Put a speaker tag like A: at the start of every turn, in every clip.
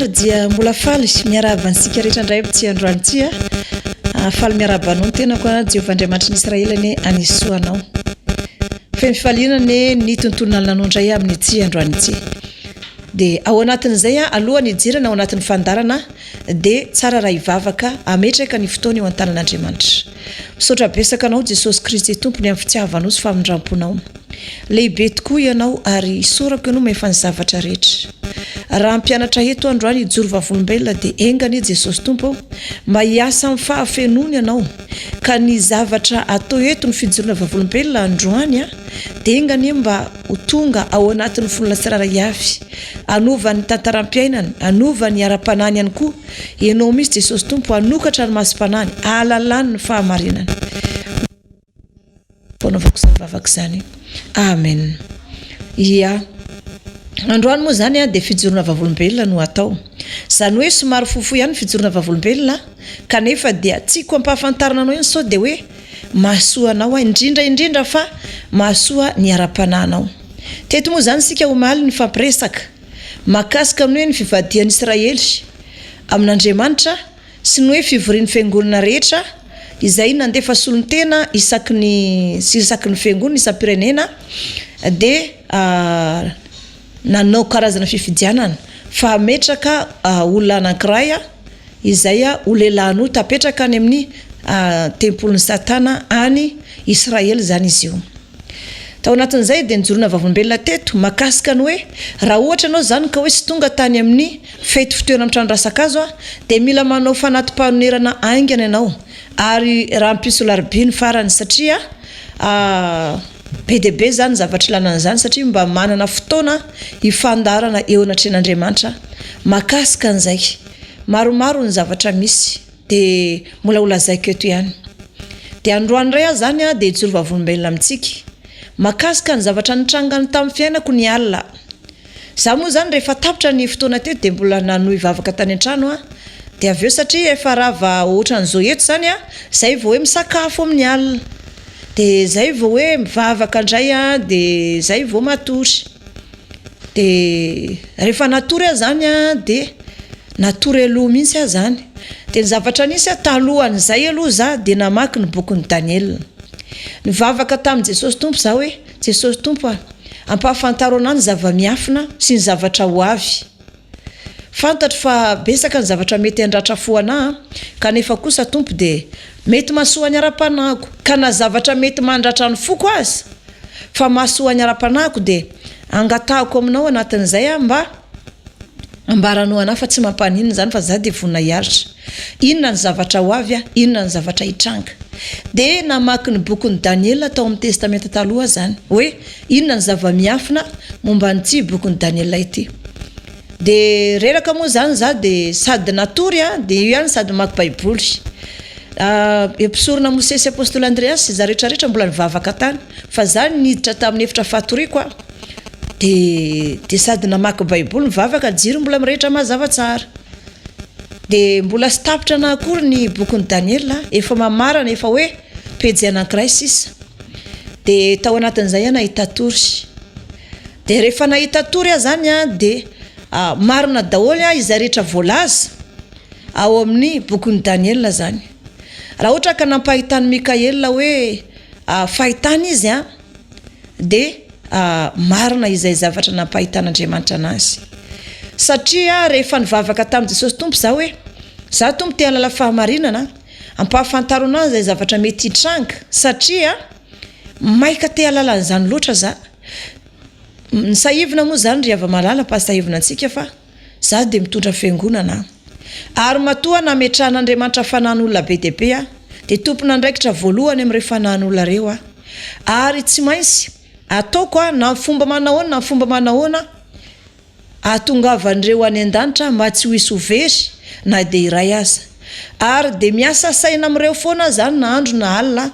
A: dia mbola faly miaraba ansika rehetra indray ty androany ty faly miaraba anao tena koa Jehovah Andriamanitra n'Israely ne anisoanao. Fe mifaliana ne ny tontolo nalonanao indray amin'ny ty androany ty. De ao anatin'izay alohany hijirana ao anatin'ny fandarana de tsara raha ivavaka ametraka ny fotoana eo an-tanan'Andriamanitra. Misaotra besaka anao Jesosy Kristy tompony amin'ny fitiavanao sy famindramponao. Lehibe tokoa ianao ary isorako ianao maefa ny zavatra rehetra. Raha mpianatra eto androany hijoro vavolombelona de engany Jesosy Tompo mba hiasa amin'ny fahafenony ianao ka ny zavatra atao eto ny fijorona vavolombelona androany de engany mba ho tonga ao anatin'ny fonona tsirara avy. Anova ny tantaram-piainany, anova ny ara-panany ihany koa. Ianao misy Jesosy Tompo anokatra ny masom-panany, ahalalany ny fahamarinany. Ponaovako zavavaka zany. Amen. Ia. Androany moa zany de fijorona vavolombelona no atao. Zany hoe somary fofo ihany fijorona vavolombelona kanefa dia tsiko ampahafantarana anao ihany sao de hoe mahasoa anao indrindra fa mahasoa ny ara-pananao. Teto moa zany sika omaly ny fampiresaka makasika amin'ny hoe ny fivadian'i Israely amin'Andriamanitra sy ny hoe fivorian'ny fiangonana rehetra izay nandefa solon-tena isaky ny fiangonana isam-pirenena de nanao karazana fifidianana fa ametraka olona anankiray izay ho lehilahy tapetraka any amin'ny tempolin'ny Satana any Israely zany izy io. Tao anatin'izay de nijorona vavolombelona teto makasika ny hoe raha ohatra anao zany ka hoe sy tonga tany amin'ny fety fitoerana amin'ny trano rasakazo de mila manao fanatim-panonerana aingana ianao ary raha mpiso laribiny farany satria be de be zany zavatra lanana zany satria mba manana fotoana ifandarana eo anatren'Andriamanitra makasika an'izay. Maromaro ny zavatra misy de mbola olazaiko eto ihany. De androany ray zany de hijoro vavolombelona amintsika makasika ny zavatra nitrangany tamin'ny fiainako ny alina. Za moa zany rehefa tapitra ny fotoana teto de mbola nanohy vavaka tany an-trano de aveo satria efa rava ohatran'izao eto zany zay vao hoe misakafo amin'ny alina. De zay vao hoe mivavaka indray de zay vao matory. De rehefa natory zany de natory aloha mihitsy zany. De ny zavatra nisy talohan'izay aloha za de namaky ny bokin'ny Daniel. Nivavaka tamin'i Jesosy Tompo za hoe Jesosy Tompo ampahafantaro anany zava-miafina sy ny zavatra ho avy. Fantatro fa besaka ny zavatra mety handratra fo anahy kanefa kosa Tompo de mety mahasoa ny ara-panahiko ka na zavatra mety mandratra ny foko azy fa mahasoa ny ara-panahiko de angatahako aminao anatin'izay mba ambaranao anahy fa tsy mampanino zany fa za de vonina hiaritra. Inona ny zavatra ho avy inona ny zavatra hitranga. De namaky ny bokin'ny Daniel tao amin'ny testamenta taloha zany hoe inona ny zava-miafina momba n'ity bokin'ny Daniel ity. De reraka moa zany za de sady natory de io ihany sady maky baiboly. Episorona Mosesy apôstôly Andreas za rehetrarehetra mbola nivavaka tany fa za niditra tamin'ny efitra fatoriako de sady namaky baiboly nivavaka jiro mbola mirehitra mazava tsara. De mbola sy tapitra na akory ny bokin'ny Daniel efa mamarana efa hoe pejy anankiray sisa. De tao anatin'izay nahita tory. De rehefa nahita tory zany de marina daholy izay rehetra voalaza ao amin'ny bokin'ny Daniel zany. Raha ohatra ka nampahitany Mikael hoe fahitany izy de marina izay zavatra nampahitan'Andriamanitra anazy. Satria rehefa nivavaka tamin'i Jesosy Tompo za hoe za Tompo te halala fahamarinana ampahafantaro anazy izay zavatra mety hitranga satria maika te halala an'izany loatra za. Ny sahivina moa zany ry ava-malala pasahivina antsika fa za de mitondra fiangonana ary matoa nametrahan'Andriamanitra fanan'olona be de be de tompona andraikitra voalohany amin'ny fanan'olona reo ary tsy maintsy ataoko na fomba manahoana na fomba manahoana atongavan'ireo any an-danitra mba tsy ho hisy very na de iray aza ary de miasa saina amin'ireo foana zany na andro na alina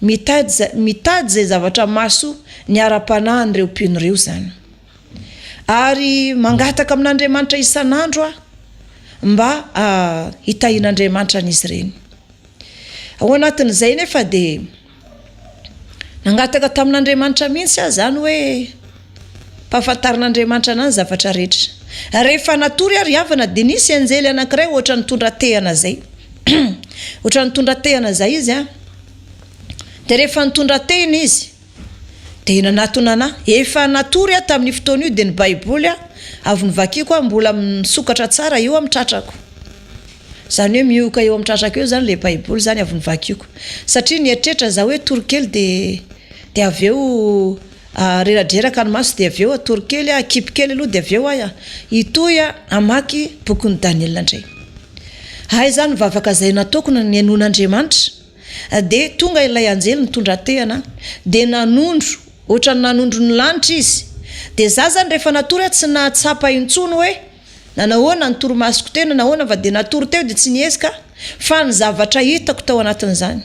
A: mitady zay zavatra maso ny ara-panahin'ireo mpinoreo zany ary mangataka amin'Andriamanitra isan'andro mba hitahin'Andriamanitra n'izy ireny. Ao anatin'izay nefa de nangataka tamin'Andriamanitra mihitsy zany hoe Pahafantarin'Andriamanitra anany zavatra rehetra. Rehefa natory ary havana de nisy anjely anankiray ohatra nitondra tehana zay. Ohatra nitondra tehana zay izy a. De rehefa nitondra tehana izy de nanatona ana efa natory a tamin'ny fotoana io de ny Baiboly a avy nivakiko a mbola misokatra tsara eo amin'ny tratrako. Zany hoe mioka eo amin'ny tratrako eo zany le Baiboly zany avy nivakiko. Satria nieritreritra za hoe torokely de aveo reradreraka ny maso de aveo torokely a kipikely aloha de aveo a itoy a amaky bokin'ny Daniel indray. Hay zany vavaka zay nataoko ny henoin'Andriamanitra de tonga ilay anjely nitondra tehana de nanondro ohatra ny nanondro ny lanitra izy. De za zany rehefa natory tsy nahatsapa intsony hoe nanahoana ny toromasoko tena nahoana va de natory teo de tsy niezika fa ny zavatra hitako tao anatin'izany.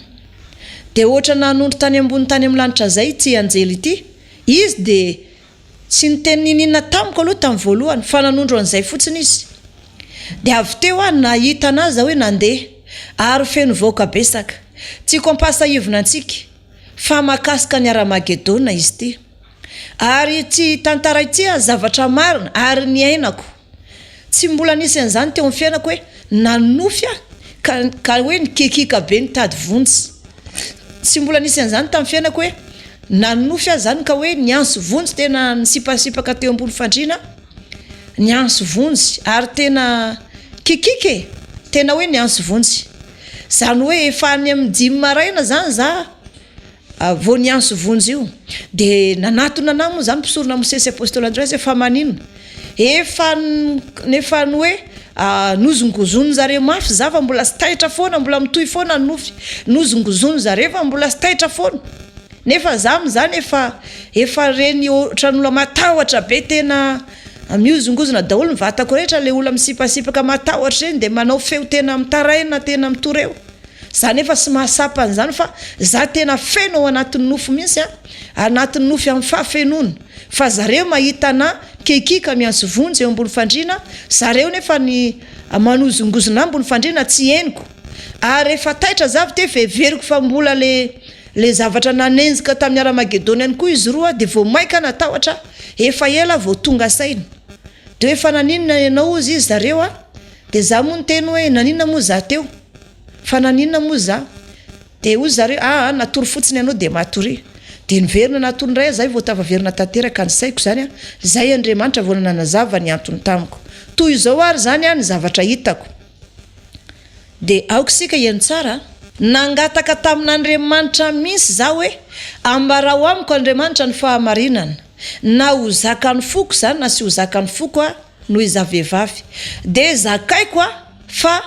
A: De ohatra nanondro tany ambony tany amin'ny lanitra zay ty anjely ity izy de tsy niteninina tamiko aloha tamin'ny voalohany fa nanondro an'izay fotsiny izy. De avy teo a nahita anazy hoe nandeha ary feno vaoka besaka. Tsy kompasahivina antsika fa makasika ny ARAMAGEDONA izy ty. Ary tsy tantara ity a zavatra marina ary ny ainako. Tsy mbola nisy an'izany teo amin'ny fiainako hoe nanofy a ka hoe nikikika be nitady vonjy. Tsy mbola nisy an'izany tamin'ny fiainako hoe nanofy a zany ka hoe nianso vonjy tena nisipasipaka teo ambony fandriana. Nianso vonjy ary tena kikike tena hoe nianso vonjy. Zany hoe efa any amin'ny 10 maraina zany za vao nianso vonjy io. De nanatona ana moa zany mpisorona mosesy apôstôly Androasy efa manino. Efa nefa ny hoe nozongozony zareo mafy za fa mbola sy tahitra foana mbola mitohy foana ny nofy. Nozongozony zareo fa mbola sy tahitra foana. Nefa za amin'izany efa reny ohatran'olona matahotra be tena miozongozona daholo ny vatako rehetra le olona misipasipaka matahotra reny de manao feo tena mitaraina tena mitoreo. Za nefa sy mahasapa an'izany fa za tena feno ao anatin'ny nofo mihitsy a anatin'ny nofy amin'ny fahafenona. Fa zareo mahita ana kikika mianso vonjy eo ambony fandriana, zareo nefa ny manozongozona ambony fandriana tsy henoko. Ary efa taitra zavy te veriko fa mbola le zavatra nanenzika tamin'ny ARAMAGEDONA ihany koa izy roa de vao maika natahotra efa ela vao tonga saina. De efa naninona ianao izy zareo a de za moa ny teny hoe naninona moa za teo. Fa naninona moa za de hoy zareo natory fotsiny ianao de matory. De niverina natory indray zay vao tavaverina tanteraka ny saiko zany a zay Andriamanitra vao nanazava ny antony tamiko. Toy izao ary zany a ny zavatra hitako. De aokisika iany tsara nangataka tamin'Andriamanitra mihitsy za hoe ambarao amiko Andriamanitra ny fahamarinana na ho zakany foko zany na sy ho zakany foko a noho iza vehivavy. De zakaiko a fa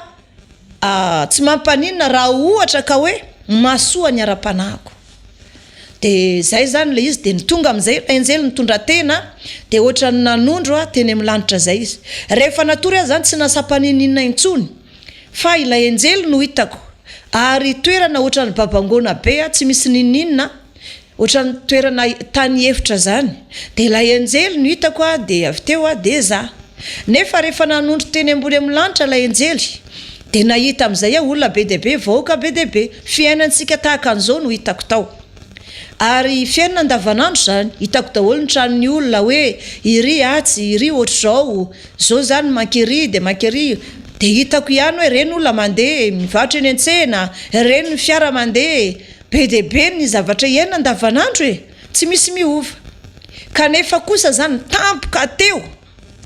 A: tsy mampaninona raha ohatra ka hoe masoa ny ara-panahiko. De zay zany le izy de nitonga am'izay anjely nitondra tena de ohatra ny nanondro a teny amin'ny lanitra zay izy. Rehefa natory zany tsy nasampaninina intsony fa ilay anjely no hitako. Ary toerana ohatra ny babangona be a tsy misy ninina ohatra ny toerana tany efitra zany. De ilay anjely no hitako a de avy teo a de za. Nefa rehefa nanondro teny ambony amin'ny lanitra ilay anjely de nahita am'izay olona be de be vahoaka be de be fiainantsika tahaka an'izao no hitako tao. Ary fiainana andavanandro zany hitako daholo ny tranon'ny olona hoe iry atsy iry ohatr'izao zao zany mankery de mankery. De hitako ihany hoe reny olona mandeha mivarotra eny an-tsena, reny ny fiara mandeha be de be ny zavatra iainana andavanandro e tsy misy miova. Kanefa kosa zany tampoka teo,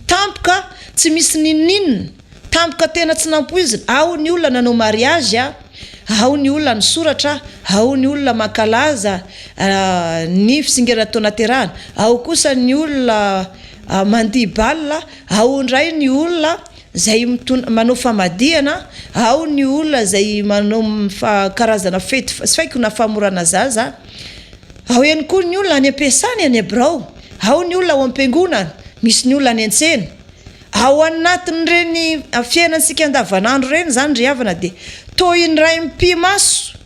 A: tampoka tsy misy ninina, tampoka tena tsy nampoizina. Ao ny olona nanao mariage a, ao ny olona ny soratra, ao ny olona makalaza ny fisingerana tao naterahana, ao kosa ny olona mandihy baolina, ao ndray ny olona zay manao famadihana, ao ny olona zay manao karazana fety sy faiko na famorana zaza, ao ihany koa ny olona any am-piasany any Abrao, ao ny olona ao am-piangonana, misy ny olona any an-tsena. Ao anatin'ireny fiainantsika andavanandro reny zany ry havana de toy ny ray mpimaso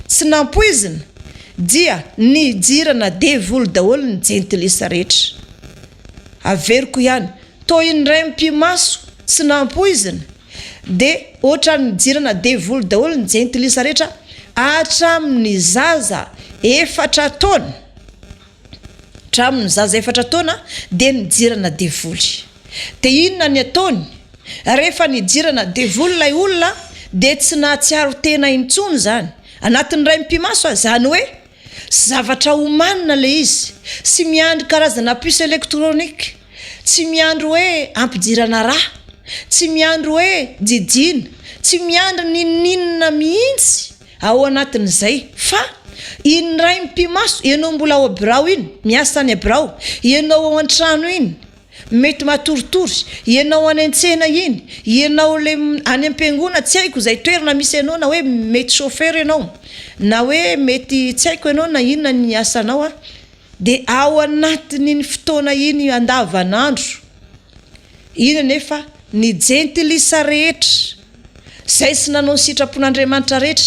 A: tsy nampoizina dia ny jirana devoly daholo ny jentilisa rehetra. Averiko ihany toy ny ray mpimaso tsy nampoizina de ohatra ny jirana devoly daholo ny jentilisa rehetra hatramin'ny zaza 4 taona traminy zaza efatra taona de nijirana devoly. De inona ny ataony? Rehefa nijirana devoly lay olona de tsy nahatsiaro tena intsony zany. Anatin'ny ray mpimaso zany hoe zavatra omanina le izy, sy miandry karazana puce électronique, tsy miandry hoe ampijirana raha, tsy miandry hoe jijina, tsy miandry ninina mihitsy ao anatin'izay fa iny ray mpimaso ianao mbola ao birao iny miasa any birao, ianao ao an-trano iny mety matoritory, ianao any an-tsena iny, ianao le any am-piangona tsy haiko zay toerana misy ianao na hoe mety chauffeur ianao na hoe mety tsy haiko ianao na inona ny asanao de ao anatin'iny fotoana iny andavanandro iny nefa ny gentilisa rehetra zay sy nanao sitrapon'Andriamanitra rehetra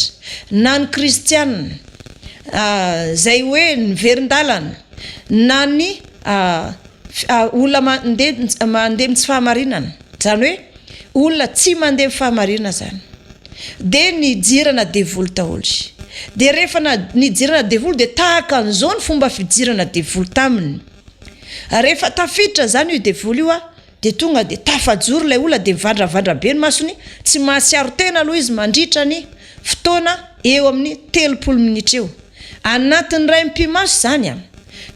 A: na ny kristianina zay hoe ny verin-dalana na ny olona mandeha tsy fahamarinana, zany hoe olona tsy mandeha fahamarinana zany, de nijirana devoly taholy. De rehefa nijirana devoly de tahaka an'izao ny fomba fijirana devoly taminy. Rehefa tafiditra zany io devoly io de tonga de tafajoro lay olona de mivandravandra be ny masony, tsy mahatsiaro tena aloha izy mandritra ny fotoana eo amin'ny 30 minitra eo. Anatin'ny ray mpimaso zany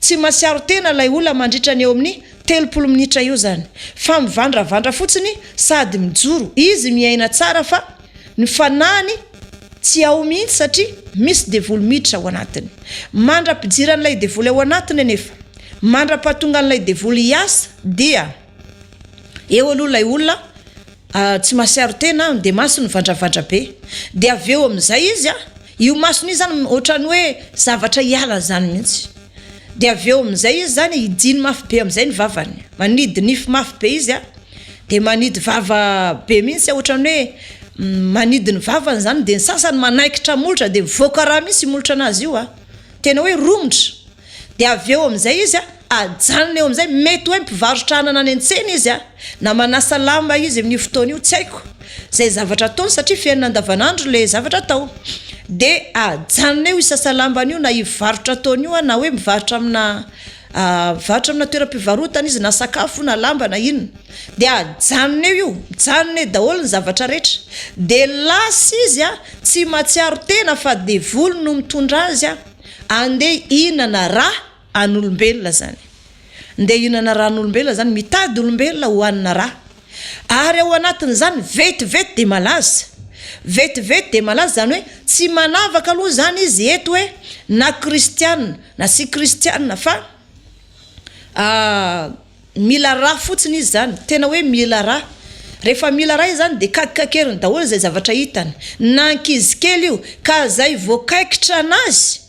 A: tsy mahatsiaro tena lay olona mandritra ny eo amin'ny 30 minitra io zany, fa mivandravandra fotsiny sady mijoro, izy miaina tsara fa ny fanahiny tsy ao mihitsy satria misy devoly miditra ao anatiny. Mandra-pijiran'ilay devoly ao anatiny nefa mandra-pahatonga an'ilay devoly hiasa dia eo aloha lay olona tsy mahatsiaro tena de maso ny vandravandra be, de aveo amin'izay izy io masony izy zany ohatrany hoe zavatra hiala zany mihitsy, de aveo amin'izay izy zany hidiny mafy be amin'izay ny vavany, manidy nify mafy be izy de manidy vava be mihitsy ohatrany hoe manidy ny vavany zany, de ny sasany manaikitra molotra de mivoaka raha mihitsy molotra anazy io tena hoe romotra. De aveo amin'izay izy ajanona eo amin'izay mety hoe mpivarotra anana any an-tsena izy na manasa lamba izy amin'io fotoana io tsy haiko zay zavatra ataony satria fiainana andavanandro le zavatra atao, de ajanona eo isasa lambany io na ivarotra ataony io na hoe mivarotra amina toeram-pivarotana izy na sakafo na lamba na inona, de ajanona eo mijanona daholo ny zavatra rehetra, de lasa izy tsy mahatsiaro tena fa devoly no mitondra azy andeha ihinana raha an'olombelona zany, ndeha ihinana raha an'olombelona zany, mitady olombelona ho hanina raha, ary ao anatin' zany vetivety de malaza, vetivety de malaza zany hoe tsy manavaka aloha zany izy eto hoe na kristianina na sy kristianina fa mila raha fotsiny izy zany, tena hoe mila raha. Rehefa mila raha izy zany de kakikakeriny daholo zay zavatra hitany na ankizy kely io ka zay voakaikitra anazy,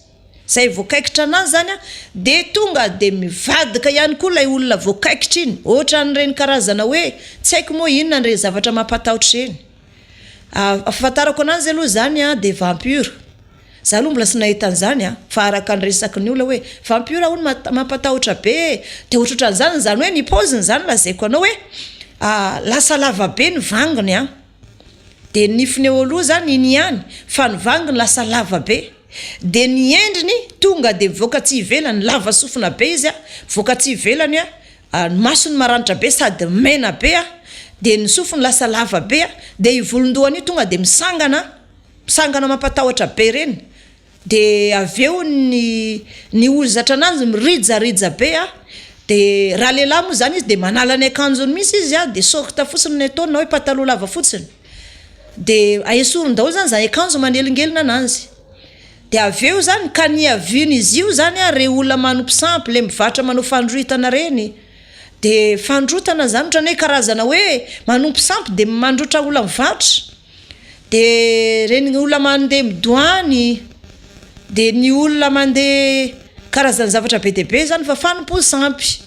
A: zay voakaikitra anazy zany de tonga de mivadika ihany koa lay olona voakaikitra iny, ohatra n'ireny karazana hoe tsy haiko moa inona n'ireny zavatra mampatahotra reny. Afafantarako anazy aloha zany de vampire. Za aloha mbola sy nahita an'izany fa araka ny resaky ny olona hoe vampire hono mampatahotra be, de ohatrohatran'izany zany hoe ny paoziny zany lazaiko anao hoe lasa lava be ny vanginy de nifiny eo aloha zany iny ihany fa ny vanginy lasa lava be, de ny endriny tonga de mivoaka tsy ivelany, lava sofina be izy mivoaka tsy ivelany ny masony maranitra be sady mena be de ny sofiny lasa lava be de i volondohany tonga de misangana mampatahotra be reny, de aveo ny olozatra anazy mirijarijà be de raha lehilahy moa zany izy de manala ny akanjony misy izy de sokita fotsiny ny ataony na hoe pataloha lava fotsiny, de aesoriny daholo zany zay akanjo manelingelina anazy, de aveo zany ka ny aviany izy io zany re olona manompo sampy le mivatra manao fandroitana reny, de fandrotana zany ohatrany hoe karazana hoe manompo sampy de mandrotra olona mivarotra, de reny olona mandeha midoany, de ny olona mandeha karazana zavatra be deabe zany fa fanompo sampy,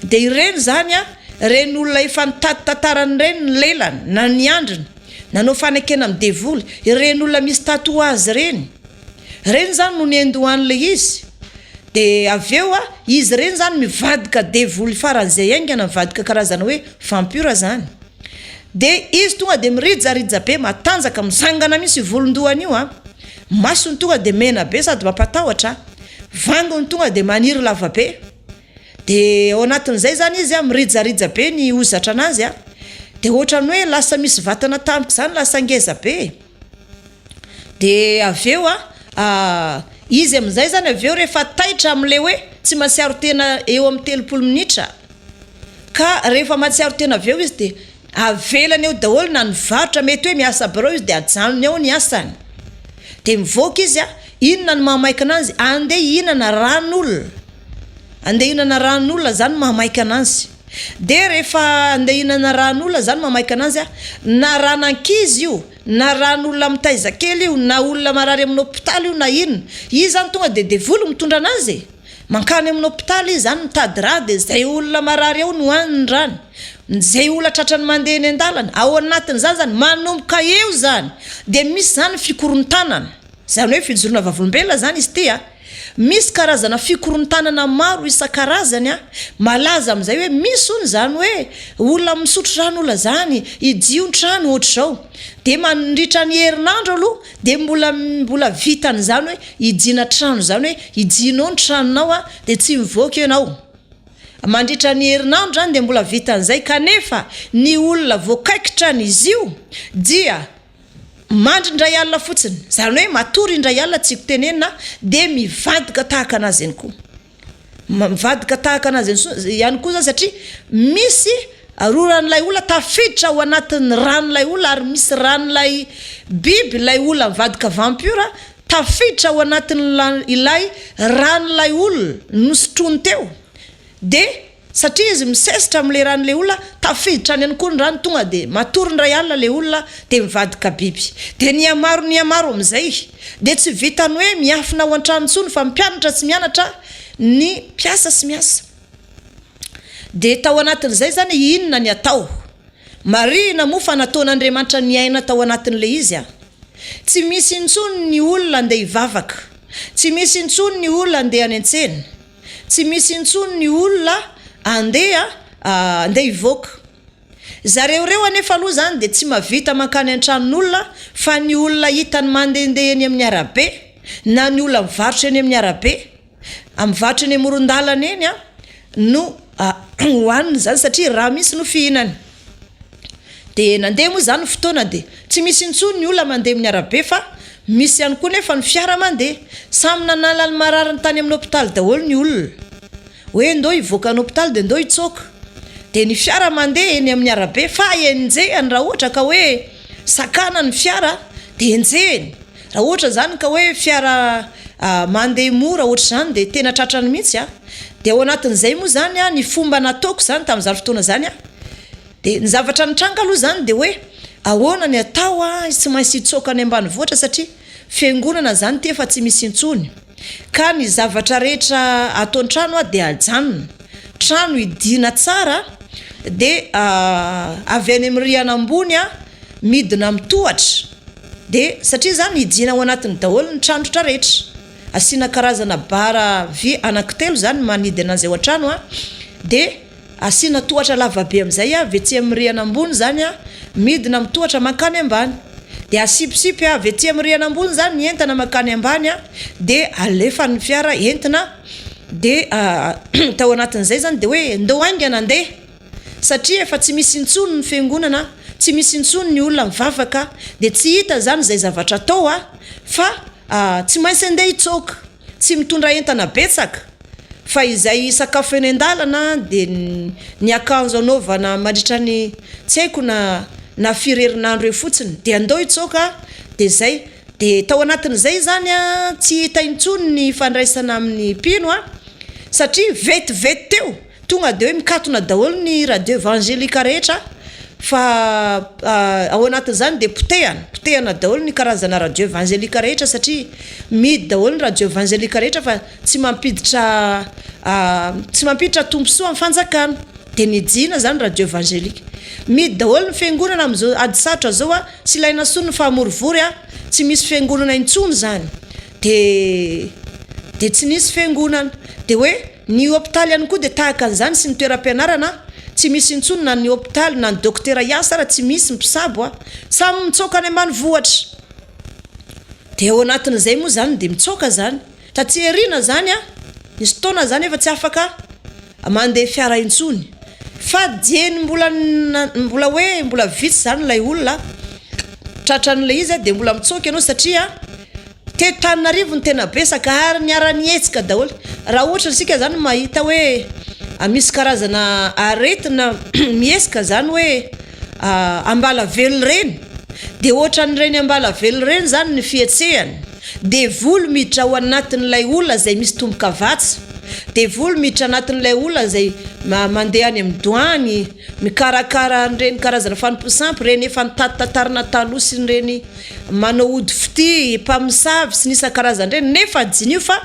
A: de ireny zany reny olona efa nitady tantarany reny ny lelany na ny andriny nanao fanekena amin'ny devoly, ireny olona misy tatouage reny zany no niendohan'le izy, de aveo izy reny zany mivadika devoly faran'izay aingana, mivadika karazana hoe vampire zany, de izy tonga de mirijarijà be matanjaka misangana misy volondohany io masony tonga de mena be sady mampatahotra, vangony tonga de maniry lavabe. De ao anatin'izay zany izy mirijarijà be ny ozatra anazy de ohatrany hoe lasa misy vatana tampoka zany lasa ngeza be. De aveo izy am'izay zany aveo rehefa taitra am'le hoe tsy matsiaro tena eo amin'ny 30 minitra ka rehefa matsiaro tena aveo izy de avelany eo daholo na nivarotra mety hoe miasa birao izy de ajanony ao ny asany. De mivoaka izy inona ny mahamaika anazy andeha ihinana ran'olona. Andeha ihinana ran'olona zany mahamaika anazy. De rehefa andeha ihinana ran'olona zany mahamaika anazy na ran'ankizy io na ran'olona mitaiza kely io na olona marary amin'ny hôpitaly io na inona izy zany tonga de devoly mitondra anazy. Mankany amin'ny hôpitaly izy zany mitady rà de zay olona marary ao no haniny rany. Zay olona tratrany mandeha eny an-dalana ao anatin'izany zany manomboka eo zany de misy zany fikorontanana. Zany hoe fijoroana vavolombelona zany izy ty misy karazana fikorontanana maro isan-karazany malaza am'izay hoe misy ony zany hoe olona misotro ran'olona zany idio trano ohatr'izao de mandritra ny herinandro aloha de mbola vitany zany hoe idiana trano zany hoe idianao ny tranonao de tsy mivoaka ianao. Mandritra ny herinandro zany de mbola vitan'izay kanefa ny olona voakaikitra izy io dia mandry indray alina fotsiny. Zany hoe matory indray alina tsy tenenina de mivadika tahaka anazy ihany koa. Mivadika tahaka anazy ihany koa satria misy roran'ilay olona tafiditra ao anatin'ny ran'ilay olona ary misy ran'ilay biby ilay olona mivadika vampira tafiditra ao anatin'ilay ran'ilay olona nosotrony teo. De satria izy misesitra am'le ran'le olona tafiditra any koa ny rano tonga de matory indray alina le olona de mivadika biby. De ny amaro am'izay de tsy vitany hoe miafina ao an-trano tsony fa mpianatra tsy mianatra ny mpiasa sy miasa. De tao anatin'izay zany inona ny atao? Marina moa fa nataon'Andriamanitra ny aina tao anatin'le izy Tsy misy intsony ny olona andeha hivavaka. Tsy misy intsony ny olona andeha any an-tsena. Tsy misy intsony ny olona andeha hivoaka. Zareo reo anefa aloha zany de tsy mavita mankany an-tranon'olona fa ny olona hitany mandehandeha eny amin'ny arabe na ny olona mivarotra eny amin'ny arabe, mivarotra eny amoron-dalana eny no hoaniny zany satria raha misy no fihinany. De nandeha moa zany fotoana de tsy misy intsony ny olona mandeha amin'ny arabe fa misy ihany koa nefa ny fiara mandeha. Samy nanala ny marary tany amin'ny hôpitaly daholo ny olona. Hoe ndao hivoaka ny hôpitaly de ndao hitsoaka. De ny fiara mandeha eny amin'ny arabe fa enjehany raha ohatra ka hoe sakana ny fiara de enjehany. Raha ohatra zany ka hoe fiara mandeha mora ohatra zany de tena tratrany mihitsy de ao anatin'izay moa zany ny fomba nataoko zany tamin'izany fotoana zany de ny zavatra nitranga aloha zany de hoe ahoana ny atao tsy maintsy hitsoaka any ambanivohitra satria fiangonana zany ty efa tsy misy intsony. Ka ny zavatra rehetra ataony trano de ajanona. Trano idina tsara de avy any amin'ny rihana ambony midina mitohatra. De satria zany idina ao anatiny daholo ny trano rehetra. Asina karazana bara vy anankitelo zany manidy anazy ao an-trano de asina tohatra lavabe am'izay vetsy amin'ny rihana ambony zany midina mitohatra mankany ambany. De asipisipy vetsy amin'ny rihana ambony zany ny entana mankany ambany de alefa ny fiara entina de tao anatin'izay zany de hoe ndao aingana andeha satria efa tsy misy intsony ny fiangonana, tsy misy intsony ny olona mivavaka de tsy hita zany zay zavatra atao fa tsy maintsy andeha hitsoaka, tsy mitondra entana betsaka fa izay sakafo eny an-dalana de ny akanjo anaovana mandritra ny tsy haiko na firerinandro eo fotsiny de andao hitsoaka de zay. De tao anatin'izay zany tsy hita intsony ny fandraisana amin'ny mpino satria vetivety teo tonga de hoe mikatona daholo ny radio évangélika rehetra fa ao anatin'izany de potehana daholo ny karazana radio évangélika rehetra satria midy daholo ny radio évangélika rehetra fa tsy mampiditra tombosoa amin'ny fanjakana de nijina zany radio évangélika. Midy daholo ny fiangonana am'izao ady sarotra zao tsy ilaina sony ny fahamorivory tsy misy fiangonana intsony zany de tsy nisy fiangonana de hoe ny hôpitaly ihany koa de tahaka an'izany sy ny toeram-pianarana tsy misy intsony na ny hôpitaly na ny dokotera iasa raha tsy misy mpisabo samy mitsoaka any ambanivohitra. De ao anatin'izay moa zany de mitsoaka zany taty arina zany nisy fotoana zany efa tsy afaka mandeha fiara intsony fa dieny mbola hoe mbola vitsy zany lay olona tratran'le izy de mbola mitsoka ianao satria Tananarivo ny tena besaka ary niara-nietsika daholo raha ohatra sika zany mahita hoe misy karazana aretina miesika zany hoe ambala velo reny de ohatran'ireny ambala velo reny zany ny fietsehany de volo miditra ao anatin'ilay olona zay misy tombokavatsa de volo miditra anatin'ilay olona zay mandeha any amin'ny doany mikarakara an'ireny karazana fanomposampy reny efa nitatatarina taloha sy nyreny manao ody fity mpamosavy sy nisa-karazany reny nefa dinio fa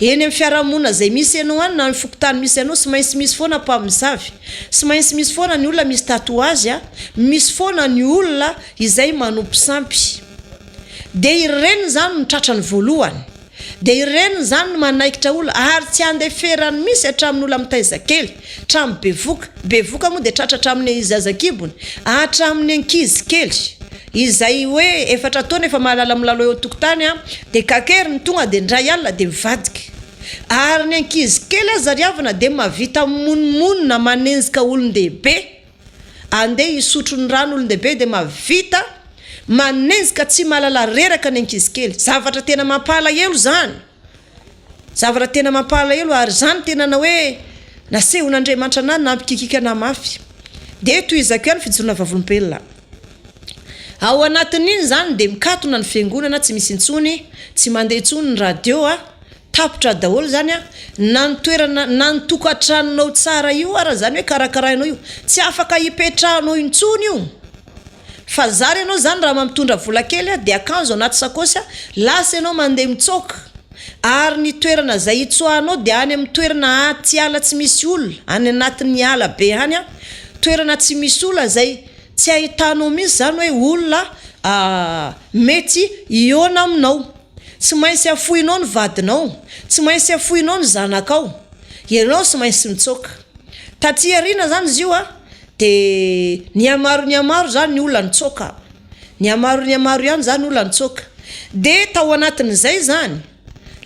A: eny amin'ny fiarahamonina zay misy ianao any na ny fokotany misy ianao sy maintsy misy foana mpamosavy sy maintsy misy foana ny olona misy tatouage misy foana ny olona izay manompo sampy de ireny zany mitratrany voalohany de ireny zany manaikitra olona ary tsy andeferany misy hatramin'olona mitaizakely hatramin'ny bevoka moa de tratra hatramin'ny zazakibony hatramin'ny ankizy kely izay hoe efatra taona efa mahalala milalo eo tokotany de kakery ny tonga de ndray alina de mivadika ary ny ankizy kely azariavana de mavita monmonina manenzika olon-dehibe andeha isotro ny rano olon-dehibe de mavita manenzika tsy mahalala reraka ny ankizy kely zavatra tena mampalahelo zany zavatra tena mampalahelo ary zany tena na hoe nasehon'Andriamanitra anazy nampikikikana mafy de toy izako ihany fijorona vavolombelona ao anatin'iny zany de mikatona ny fiangonana tsy misy intsony tsy mandeha intsony ny radio tapitra daholo zany na ny toerana na ny tokantranonao tsara io ara zany hoe karakarainao io tsy afaka hipetrahanao intsony io fa zary ianao zany raha mamitondra vola kely de akanjo anaty sakosy lasa ianao mandeha mitsoka ary ny toerana zay itsoahanao de any amin'ny toerana aty ala tsy misy olona any anatin'ny ala be hany toerana tsy misy olona zay tsy ahitanao misy zany hoe olona mety iona aminao tsy maintsy afoinao ny vadinao tsy maintsy afoinao ny zanakao ianao tsy maintsy mitsoka taty arina zany izy io de ny amaro zany ny olona nitsoka ny amaro ihany zany olona nitsoka de tao anatin'izay zany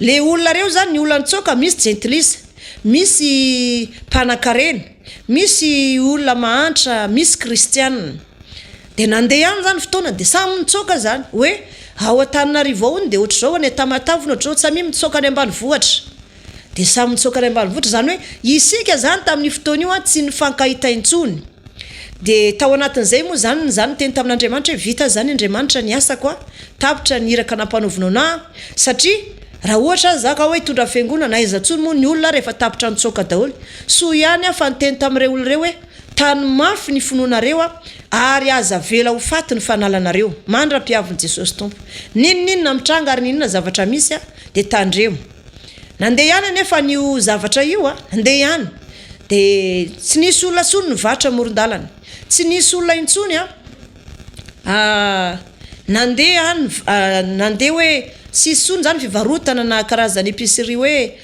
A: le olona reo zany ny olona nitsoka misy gentilisa misy mpanakarena misy olona mahantra misy kristianina de nandeha ihany zany fotoana de samy mitsoka zany hoe ao Antananarivo ao de ohatr' zao any Tamatavina ohatr' zao samy mitsoka any ambanivohitra de samy mitsoka any ambanivohitra zany hoe isika zany tamin'ny fotoana io tsy nifankahita intsony de tao anatin'izay moa zany teny tamin'Andriamanitra hoe vita zany Andriamanitra ny asako tapitra ny iraka nampanaovinao na satria raha ohatra zaka hoe tondra fiangonana na izatsony moa ny olona rehefa tapitra nitsoka daholo so ihany fa niteny tamin'ireo olona reo hoe tany mafy ny finoanareo ary aza vela ho faty ny fanalanareo mandra-piavin'i Jesosy Tompo ninona mitranga ary ninona zavatra misy de tandremo nandeha ihany anefa n'io zavatra io andeha ihany de tsy nisy olona tsony nivatra moron-dalana tsy nisy olona intsony nandeha hoe sisy zany fivarotana na karazana épicerie hoe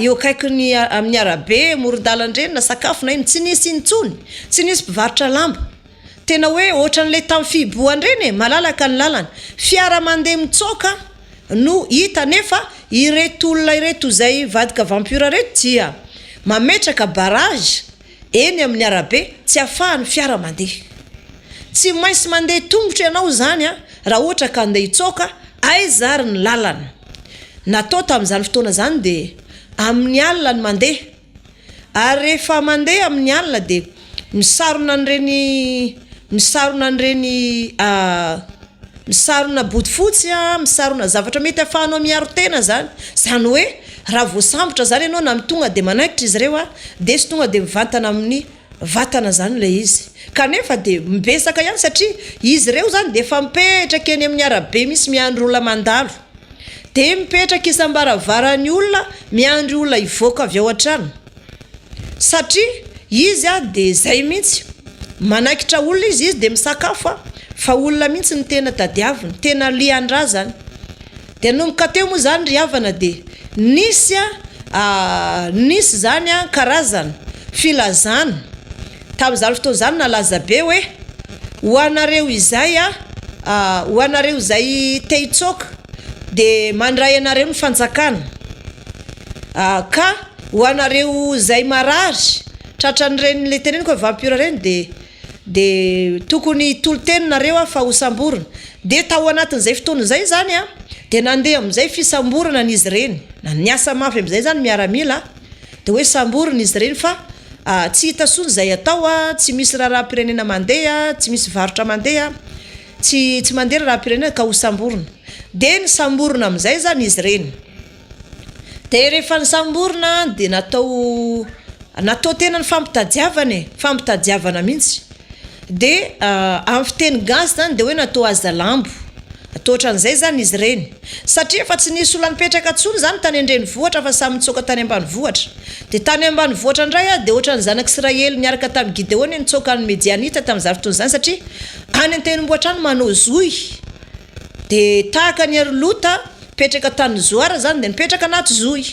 A: eo akaikiny amin'ny arabe moron-dalana reny na sakafo na ino tsy nisy intsony tsy nisy mpivarotra lamba tena hoe ohatran'le tamin'ny fiboahany reny malalaka ny lalana fiara mandeha mitsoka no hita nefa ireto olona ireto zay vadika vampira reto dia mametraka barage eny amin'ny arabe tsy afahany fiara mandeha tsy maintsy mandeha tongotra ianao zany raha ohatra ka andeha hitsoka aizary ny lalana natao tamin'izany fotoana zany de amin'ny alina ny mandeha ary rehefa mandeha amin'ny alina de misarona body fotsy misarona zavatra mety afahanao miaro tena zany hoe raha voasambotra zany ianao na mitonga de manaikitra izy reo de sy tonga de mivantana amin'ny vatana zany le izy kanefa de mibesaka ihany satria izy reo zany de efa mipetraka eny amin'ny arabe misy miandry olona mandalo de mipetraka isambaravarany olona miandry olona ivoaka avy ao an-trano satria izy de zay mihitsy manaikitra olona izy de misakafo fa olona mihitsy ny tena tadiaviny tena liandrazany de nomboka teo moa zany ry havana de nisy zany karazana filazana tamin'izany fotoana zany nalaza be hoe hoanareo izay te hitsoka de mandray anareo ny fanjakana ka ho anareo zay marary tratran'ireny le teneny koa vampira reny de tokony tolo-teninareo fa hosamborona de tao anatin'izay fotoana zay zany de nandeha amin'izay fisamborana n'izy ireny na niasa mafy amin'izay zany miaramila de hoe samborona izy ireny fa tsy hita sony zay atao tsy misy raha-pirenena mandeha tsy misy varotra mandeha tsy mandeha raha-pirenena ka ho samborona de ny samborona amin'izay zany izy ireny de rehefa ny samborona de natao tena ny fampitadiavana mihitsy de amin'ny fiteny gasy zany de hoe natao azalambo atao ohatran'izay zany izy ireny satria fa tsy nisy olona nipetraka atsony zany tany an-drenivohitra fa samy mitsoka tany ambanivohitra de tany ambanivohitra indray de ohatran'ny zanak'Israely niaraka tamin'ny Gideony nitsoka ny Medianita tamin'izany fotoana zany satria any an-tendrombohitra any manao zoy de tahaka ny ery lota petraka tany zoara zany de nipetraka anaty zoy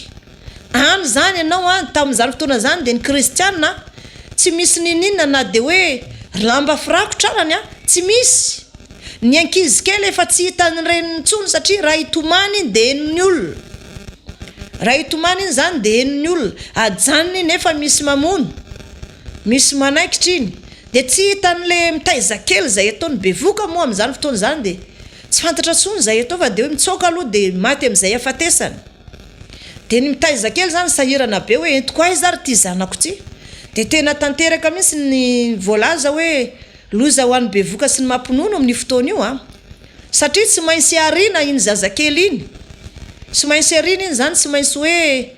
A: any zany ianao tamin'izany fotoana zany de ny kristianina tsy misy ninina na de hoe lamba firakotrarany tsy misy ny ankizy kely efa tsy hitany reny ntsony satria raha itomany de henony olona raha itomany iny zany de henony olona ajanony nefa misy mamono misy manaikitra iny de tsy hitan'le mitaiza kely zay ataony bevoka moa amin'izany fotoana zany de tsy fantatra tsony zay atao fa de hoe mitsoka aloha de maty amin'izay afatesany de ny mitaiza kely zany sahirana be hoe entiko aiza ary ty zanako ty de tena tanteraka mihitsy ny voalaza hoe loza ho an'ny bevoka sy ny mampinono amin'ny fotoana io satria tsy maintsy arina iny zazakely iny tsy maintsy arina iny zany tsy maintsy hoe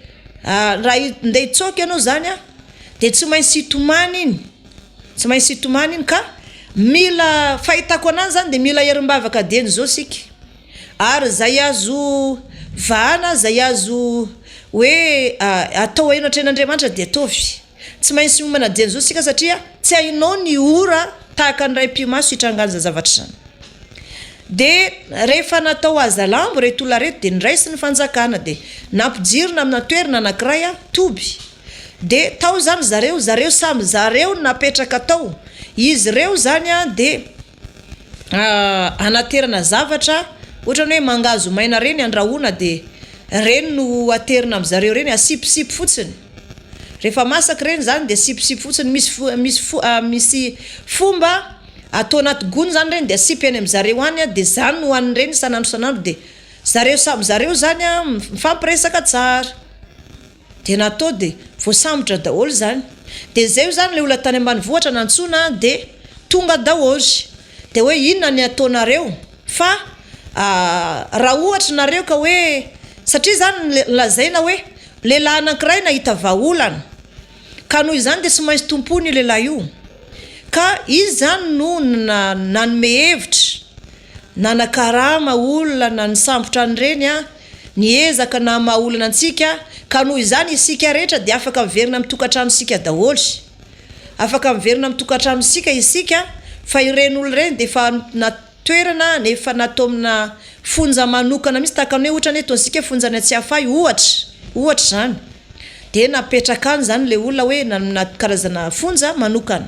A: raha ndeha hitsoka ianao zany de tsy maintsy hitomany iny ka mila fahitako anazy zany de mila herim-bavaka dieny zao sika ary zay azo vahana zay azo hoe atao eno atren'Andriamanitra de ataovy tsy maintsy momana dieny zao sika satria tsy hainao ny ora tahaka ny ray mpimaso hitranganja zavatra zany de rehefa natao azalambo reto olona reto de niraisy ny fanjakana de nampijirina amina toerana anankiray toby de tao zany zareo samy zareo napetraka tao izy reo zany de anaterana zavatra ohatrany hoe mangazo maina reny andrahoana de reny no aterina am'zareo reny asipisipy fotsiny rehefa masaka reny zany de asipisipy fotsiny misy fomba atao anaty gony zany reny de asipy any am'zareo any de zany no an'ny reny sanandro de zareo samy zareo zany mifampiresaka tsara de natao de voasambotra daholo zany de zay zany le olona tany ambanivohitra nantsona de tonga daholo de hoe inona ny ataonareo fa raha ohatra nareo ka hoe satria zany lazaina hoe lehilahy anankiray nahita vahaolana ka noho izany de tsy maintsy tompony io lehilahy io ka izy zany no nanome hevitra nanakarama olona na nisambotra an'ireny niezaka na mahaolana antsika ka noho izany isika rehetra de afaka miverina amin'ny tokantrano sika daholo afaka miverina amin'ny tokantrano sika isika fa ireny olo reny de fa natoerana nefa natao amina fonja manokana misy tahaka ny hoe ohatra ny ataonsika fonjany atsy afay ohatra zany de napetraka any zany le olona hoe na karazana fonja manokana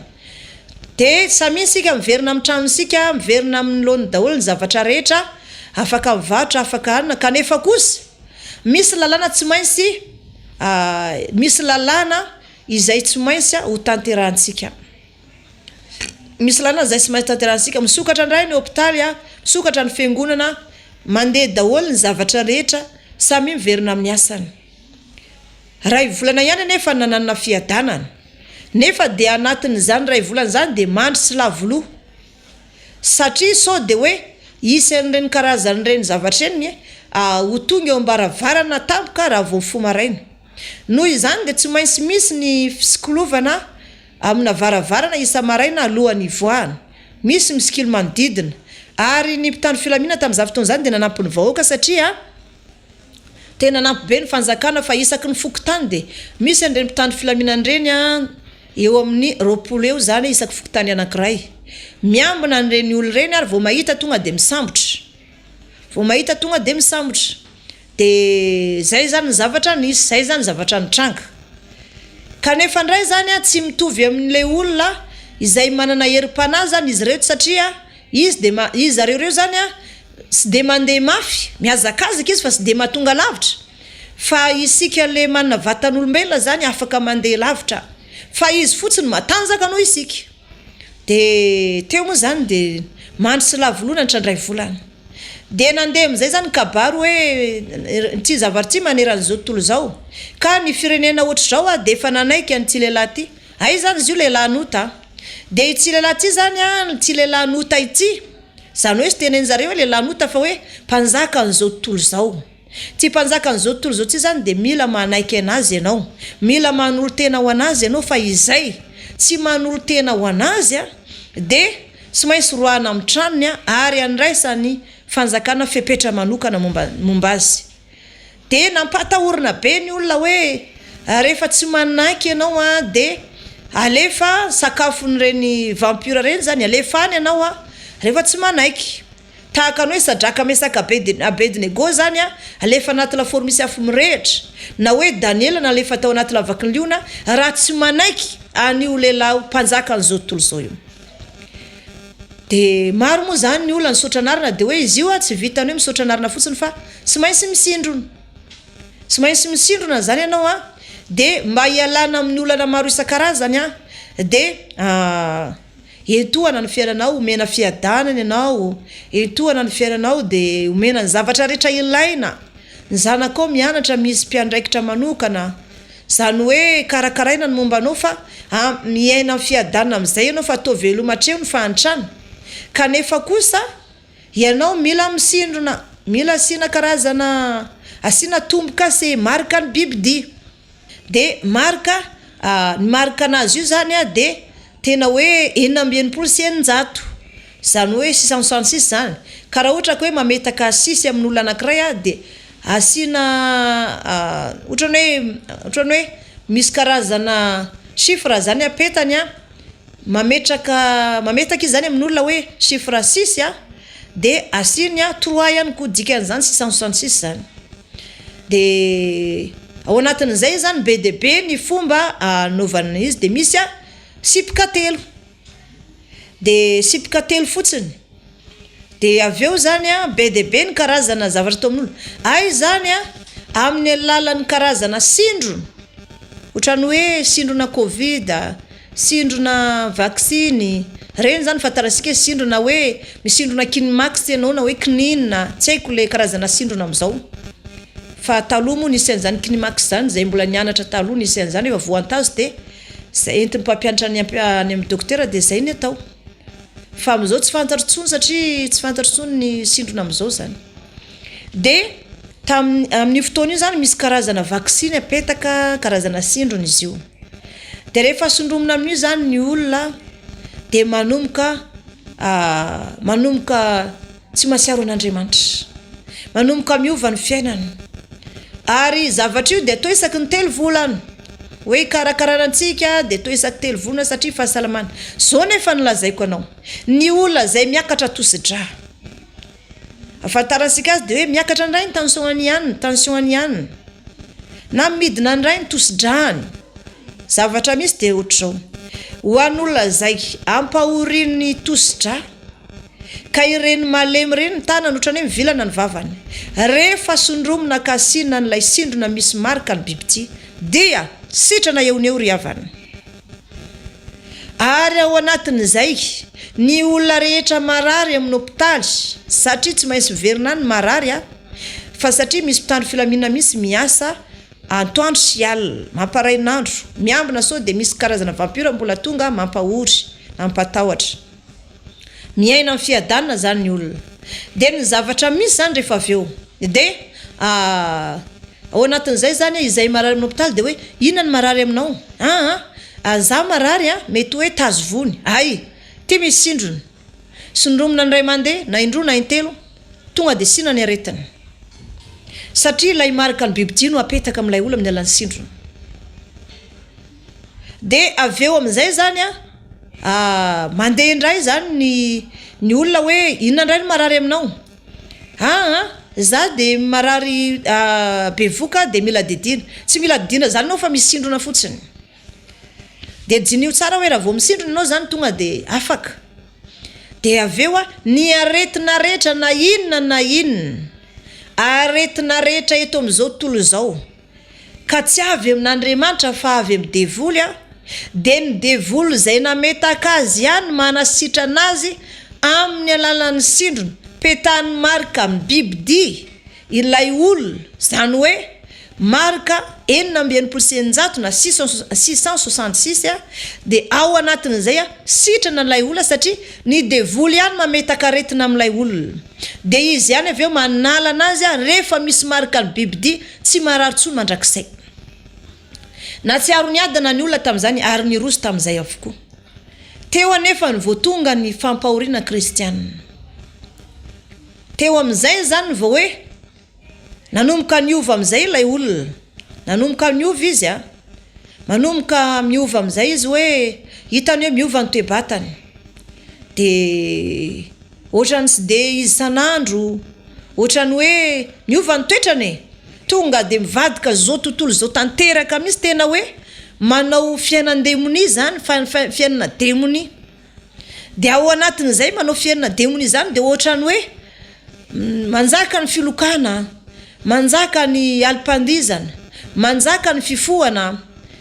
A: de samy sika miverina amin'ny tranosika miverina amin'ny lony daholo ny zavatra rehetra afaka mivatra afaka anina kanefa kosa misy lalàna tsy maintsy misy lalàna izay tsy maintsy ho tanterahantsika misy lalàna izay tsy maintsy tanterahantsika misokatra ndray ny hôpitaly misokatra ny fiangonana mandeha daholo ny zavatra rehetra samy miverina amin'ny asany ray volana ihany nefa nanana fiadanana nefa de anatin'izany ray volana zany de mandry sy lavoloha satria sao de hoe isan'ireny karazan'ireny zavatra eny ho tonga eo ambaravarana tampoka raha vao fomaraina noho izany de tsy maintsy misy ny fisikilovana amina varavarana isa maraina alohan'ny ivoahana misy misikilo manodidina ary ny mpitandro filaminana tamin'izany fotoana zany de nanampy ny vahoaka satria tena nampy be ny fanjakana fa isaky ny fokotany de misy an'ireny mpitandro filaminana reny eo amin'ny roapolo eo zany isaky fokotany anankiray miambina an'ireny olo reny ary vao mahita tonga de misambotra de zay zany ny zavatra nisy zay zany zavatra nitranga kanefa ndray zany tsy mitovy amin'le olona izay manana herim-panahy zany izy reto satria izy zareo reo zany sy de mandeha mafy mihazakazaka izy fa sy de mahatonga lavitra fa isika le manana vatan'olombelona zany afaka mandeha lavitra fa izy fotsiny matanjaka anao isika de teo moa zany de mandry sy lavolona trandray volana de nandeha am'izay zany kabaro hoe ty zavarity maneran'izao tontolo zao ka ny firenena ohatry zao de efa nanaiky an'ty lehilahy ty ay zany izy io lehilahy nota de ity lehilahy ty zany ty lehilahy nota ity zany hoe sy tenen'zareo hoe lehilahy nota fa hoe mpanjaka an'izao tontolo zao ty mpanjaka an'izao tontolo zao ty zany de mila manaiky anazy ianao mila manolo tena ho anazy ianao fa izay tsy manolo tena ho anazy de sy maintsy roana amin'ny tranony ary andraisany fanjakana fepetra manokana momba azy de nampatahorina be ny olona hoe rehefa tsy manaiky ianao de alefa sakafon'ireny vampira reny zany alefa any ianao rehefa tsy manaiky tahaka ny hoe sadraka mesaka Abednego zany alefa anaty lafaoro misy afo mirehitra na hoe Daniela na alefa tao anaty lavaky ny liona raha tsy manaiky an'io lehilahy mpanjaka an'izao tontolo zao io de maro moa zany ny olona misaotra anarina de hoe izy io tsy vitany hoe misaotra anarina fotsiny fa sy maintsy misindrona zany ianao de mba hialana amin'ny olana maro isan-karazany de entohana ny fiainanao omena fiadanany ianao entohana ny fiainanao de omena ny zavatra rehetra ilaina ny zanakao mianatra misy mpiandraikitra manokana zany hoe karakaraina ny momba anao fa miaina amin'ny fiadanana amin'izay ianao fa atao velomatreo ny fahantrana kanefa kosa ianao mila misindrona mila asina karazana asina tomboka se marika ny bibidia de marika ny marika anazy io zany de tena hoe 900 zany hoe 666 zany ka raha ohatra ka hoe mametaka 6 amin'ny olona anankiray de asina ohatrany hoe misy karazana chiffre zany apetany mametaka izy zany amin'ny olona hoe chiffre 6 de asiny 3 ihany ko dikan'izany 666 zany de ao anatin'izay zany be de be ny fomba anaovana izy de misy sipika telo fotsiny de aveo zany be de be ny karazana zavatra tao amin'olona ay zany amin'ny alalan'ny karazana sindrona ohatrany hoe sindrona covid sindrona vaksiny reny zany fatarasika sindrona hoe misindrona kinimax ianao na hoe kinina tsy haiko le karazana sindrona am'izao fa taloha moa nisy an'izany kinimax zany zay mbola nianatra taloha nisy an'izany efa voantazo de zay entiny mpampianatra any amin'ny dokotera de zay ny atao fa am'izao tsy fantatro tsony satria tsy fantatro tsony ny sindrona am'izao zany de amin'ny fotoana io zany misy karazana vaksiny apetaka karazana sindrona izy io de rehefa sondromina amin'io zany ny olona de manomboka tsy masiaro an'Andriamanitra manomboka miova ny fiainany ary zavatra io de atao isaky ny 3 volana hoe karakaranantsika de atao isaky 3 volana satria fahasalamana zao nefa nilazaiko anao ny olona zay miakatra tosidra afantarantsika azy de hoe miakatra ndray ny tension any ihany na midina ndray ny tosidrany zavatra misy de ohatr'izao ho an'olona zay ampahoriny tosidra ka ireny malemy reny ny tanany ohatrany hoe mivilana ny vavany rehefa sondromina ka asinina n'ilay sindrona misy marika ny bibity dia sitrana eo ry havana ary ao anatin'izay ny olona rehetra marary amin'ny hôpitaly satria tsy maintsy verina ny marary fa satria misy mpitandro filaminana misy miasa antoandro sy alina mamparainandro miambina sao de misy karazana vampira mbola tonga mampahory mampatahotra miaina amin'ny fiadanana zany ny olona de ny zavatra misy zany rehefa aveo de ao anatin'izay zany izay marary amin'ny hôpitaly de hoe inona ny marary aminao za marary mety hoe tazovony ay ty misy sindrona sondromina ndray mandeha na indroa na intelo tonga de sina ny aretiny satria ilay marika ny bibidino apetaka amin'ilay olona amin'ny alan'ny sindrona de aveo amin'izay zany mandeha indray zany ny olona hoe inona indray ny marary aminao za de marary bevoka de mila didina tsy mila didina zany anao fa misy sindrona fotsiny de jinio tsara hoe raha vao misindrona anao zany tonga de afaka de aveo ny aretina rehetra na inona aretina rehetra eto amin'izao tontolo zao ka tsy avy amin'Andriamanitra fa avy amin'ny devoly dia ny devoly izay nametaka azy ihany manasitra anazy amin'ny alalan'ny sindrona petahany marika amin'ny bibidia ilay olona zany hoe marika 9,900 na 666 dia ao anatin'izay sitrana ilay olona satria ny devoly ihany mametaka aretina amin'ilay olona dia izy ihany avy eo manala anazy rehefa misy marika ny bibidia tsy marary tsony mandrakizay na tsy aro ny adana ny olona tamin'izany ary ny roso tamin'izay avokoa teo anefa ny voatonga ny fampahoriana kristianina teo amin'izay zany vao hoe nanomboka niova amin'izay ilay olona nanomboka miova izy manomboka miova amin'izay izy hoe hitany hoe miova ny toe-batany dia ohatrany tsy dia izy sanandro ohatrany hoe miova ny toetrany tonga dia mivadika zao tontolo zao tanteraka misy tena hoe manao fiainan-demonia zany fiainana demonia dia ao anatin'izay manao fiainana demonia zany dia ohatrany hoe manjaka ny filokana manjaka ny alipandizana manjaka ny fifohana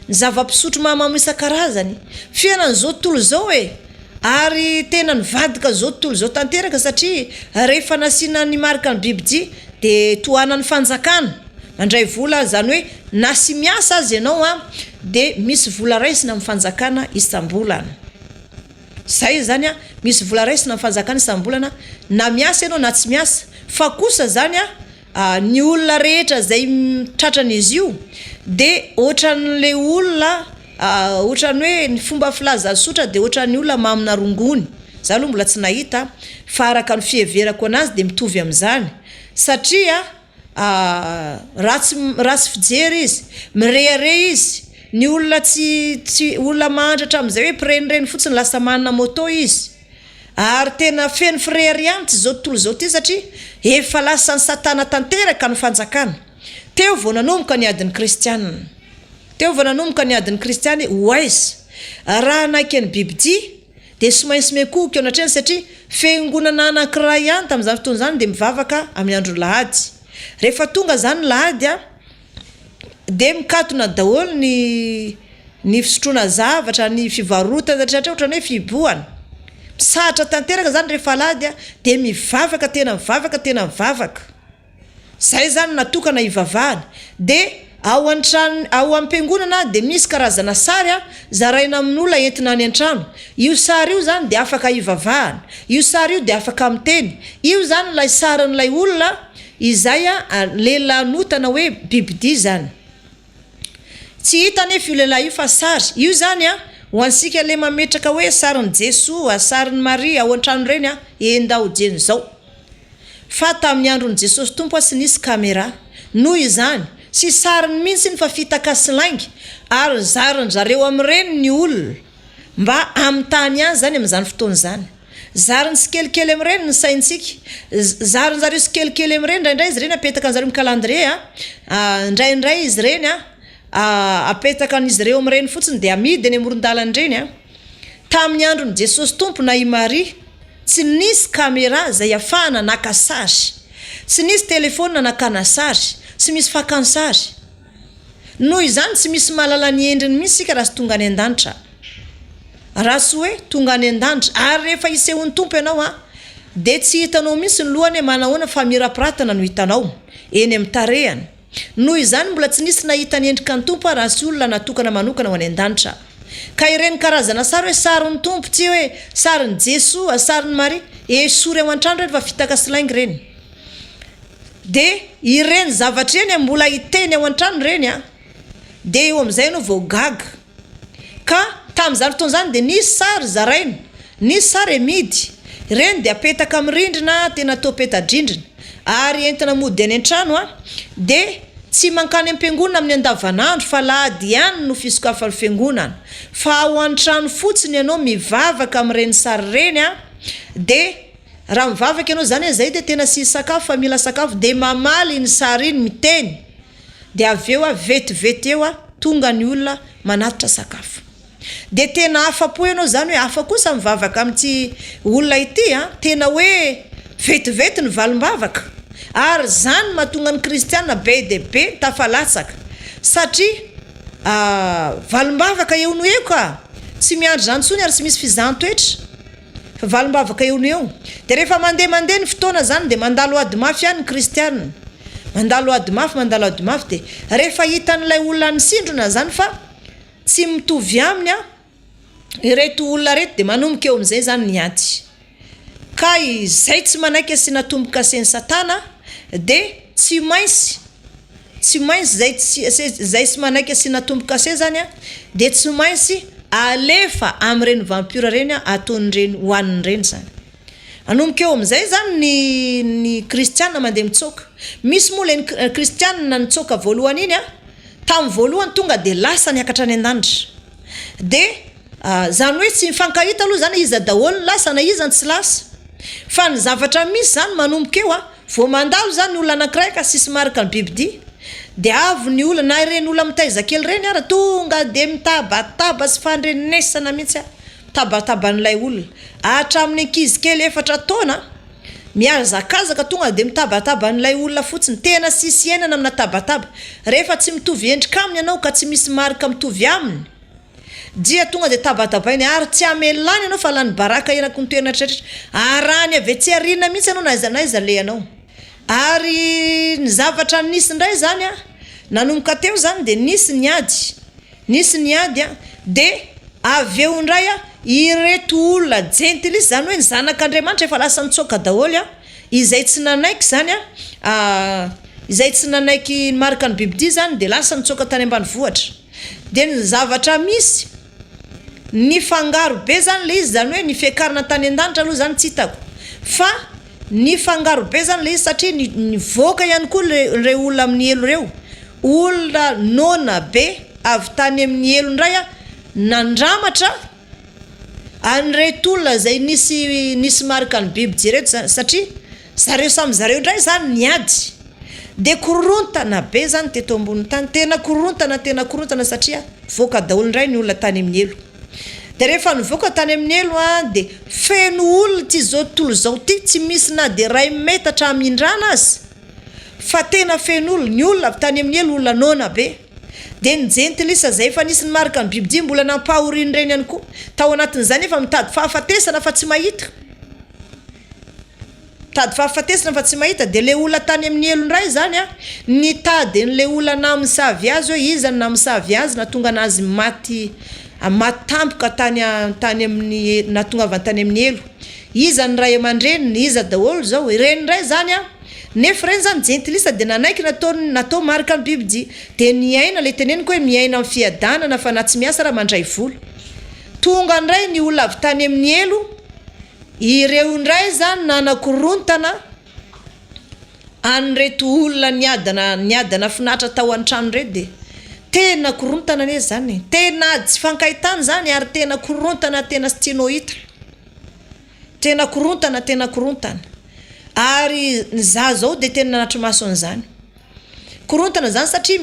A: ny zava-pisotro mamamo isan-karazany fiainana zao tontolo zao ary tena nivadika zao tontolo zao tanteraka satria rehefa nasiana ny marika ny bibidia dia tohana ny fanjakana mandray vola zany hoe na sy miasa azy ianao dia misy vola raisina amin'ny fanjakana isam-bolana zay zany misy vola raisina amin'ny fanjakana isam-bolana na miasa ianao na tsy miasa fa kosa zany ny olona rehetra zay tratran'izy io dia ohatran'le olona ohatrany hoe ny fomba filaza sotra dia ohatran'ny olona mamina rongony za aloha mbola tsy nahita fa araka ny fieverako anazy dia mitovy amin'izany satria ratsy fijery izy mirehare izy ny olona tsy olona mahantratra amin'izay hoe pirenireny fotsiny lasa manana moto izy ary tena feno fireharianty zao tontolo zao ty satria efa lasa ny satana tanteraka ny fanjakana teo vao nanomboka ny adin'ny kristianina teo vao nanomboka ny adin'ny kristiany hoaizy raha naiky ny bibidia dia sy maintsy mekoky eo anatreny satria fiangonana anankiray ihany tamin'izany fotoana zany dia mivavaka amin'ny andro lahady rehefa tonga zany lahady dia mikatona daholo ny fisotroana zavatra ny fivarotana tratra ohatrany hoe fibohana misahatra tanteraka zany rehefa lahady dia mivavaka tena mivavaka zay zany natokana hivavahana dia ao am-piangonana dia misy karazana sary zaraina amin'olona entina any an-trano io sary io zany dia afaka hivavahana io sary io dia afaka miteny io zany lay sarin'ilay olona izay lehilahy notana hoe bibidia zany tsy hita nefa io lehilahy io fa sary io zany ho ansika le mametraka hoe sarin'ny Jesoa sarin'ny Maria ao an-trano reny endao jeny zao fa tamin'ny andron'i Jesosy tompo tsy nisy kamera noho izany sy sariny mihitsy ny fa fitakasilaingy ary zariny zareo amin'ireny ny olona mba amin'ny tany any zany amin'izany fotoana zany zariny sy kelikely amin'ireny ny saintsika zariny zareo sy kelikely amin'ireny indraindray izy ireny apetaka an'zareo amin'ny calendrier indraindray izy ireny apetaka an'izy ireo amin'ireny fotsiny dia amidy any amoron-dalana ireny tamin'ny andron'i Jesosy tompo na i Maria tsy nisy kamera zay afahana naka sary tsy nisy telefôna nakana sary tsy misy fakansary noho izany tsy misy mahalala ny endriny mihitsy sika raha sy tonga any an-danitra raha sy hoe tonga any an-danitra ary rehefa isehon'ny tompo ianao dia tsy hitanao mihitsy ny lohany manahoana fa mirapiratana no hitanao eny amin'ny tarehany noho izany mbola tsy nisy nahita ny endrika ny tompo raha sy olona natokana manokana ho any an-danitra ka ireny karazana sary hoe sarin'ny tompo tsy hoe sarin'ny Jesoa sarin'ny Maria esory ao an-trano reny fa fitakasilaingy reny dia ireny zavatra eny mbola hiteny ao an-trano reny dia eo amin'izay ianao vao gaga ka tamin'izany fotoana zany dia nisy sary zaraina nisy sary amidy ireny dia apetaka amin'ny rindrina tena atao peta-drindrina ary entina mody any an-trano dia tsy mankany am-piangonana amin'ny andavanandro fa lahady ihany no fisokafan'ny fiangonana fa ao an-trano fotsiny ianao mivavaka amin'ireny sary ireny dia raha mivavaka ianao zany zay dia tena sy sakafo fa mila sakafo dia mamaly ny sary iny miteny dia avy eo vetivety eo tonga ny olona manatitra sakafo dia tena afa-po ianao zany hoe afa kosa mivavaka amin'ity olona ity tena hoe vetivety ny valim-bavaka ary zany mahatonga ny kristianina be dia be tafalatsaka satria valombavaka eo no eo ka tsy miandry zany tsony ary tsy misy fizahn-toetra fa valombavaka eo no eo. De rehefa mandeha ny fotoana zany de mandalo ady mafy ihany ny kristianina, mandalo ady mafy de rehefa hitan'ilay olona nisindrona zany fa tsy mitovy aminy ireto olona reto de manomboka eo am'izay zany ny ady. Ka izay tsy manaiky sy natomboka asen'ny satana de tsy maintsy zay tsy manaiky sy natomboka ase zany de tsy maintsy alefa am'ireny vampira reny ataon'ireny hoanin'ny reny zany. Anomboka eo am'izay zany ny kristianina mandeha mitsoka. Misy moa le kristianina nitsoka voalohany iny tamin'ny voalohany tonga de lasa niakatra any an-danitra. De zany hoe tsy mifankahita aloha zany iza daholo lasa na iza tsy lasa. Fa ny zavatra misy zany manomboka eo vao mandalo zany olona anankiray ka sisy marika ny bibidia de avy ny olona na ireny olona mitaiza kely reny ara tonga de mitabataba sy fandrenesana mihitsy tabataban'ilay olona hatramin'ny ankizy kely 4 taona miazakazaka tonga de mitabataba'ilay olona fotsiny tena sisy henana amina tabataba. Rehefa tsy mitovy endrika aminy ianao ka tsy misy marika mitovy aminy dia tonga de tabatabainy ary tsy amelany ianao fa lany baraka henako ny toerana tretratra arany avy etsy arina mihitsy ianao naiza le anao. Ary ny zavatra nisy ndray zany nanomboka teo zany de nisy ny ady de avy eo ndray ireto olona gentile zany hoe ny zanak'Andriamanitra efa lasa nitsoka daholo izay tsy nanaiky zany izay tsy nanaiky marika ny bibidia zany de lasa nitsoka tany ambanivohitra. De ny zavatra misy ny fangaro be zany le izy zany hoe ny fiakarana tany an-danitra aloha zany tsy hitako fa ny fangaro be zany le izy satria ny voaka ihany koa le olona amin'ny elo reo olona nona be avy tany amin'ny elo ndray nandramatra an'ireto olona zay nisy marika ny bibidia reto satria zareo samy zareo ndray zany ny ady de korontana be zany teto ambony tany tena korontana satria voaka daholo ndray ny olona tany amin'ny elo. De rehefa nivoaka tany amin'ny elo de feno olona ty zao tontolo zao ty tsy misy na de ray metatra amindrana azy fa tena feno olona ny olona avy tany amin'ny elo olona nona be. De ny gentilisa zay efa nisy ny marika ny bibidia mbola nampahoriny reny ihany koa tao anatin'izany efa mitady fahafatesana fa tsy mahita de le olona tany amin'ny elo ndray zany nitady n'le olona namisavy azy hoe iza namisavy azy na tonga anazy maty tampoka tany amin'ny na tonga avy tany amin'ny elo iza ny ray aman-dreny iza daholo zao ireny ndray zany nefa reny zany gentilisa de nanaiky natao marika ny bibidia de niaina le teneniko hoe miaina amin'ny fiadanana fa na tsy miasa raha mandray vola. Tonga ndray ny olona avy tany amin'ny elo ireo ndray zany nanakorontana an'ireto olona niadana finatra tao an-trano reto de tena korontana ne zany tena tsy fankahitana zany ary tena korontana tena sy tianao hita tena korontana ary za zao de tena nanatra maso an'izany korontana zany satria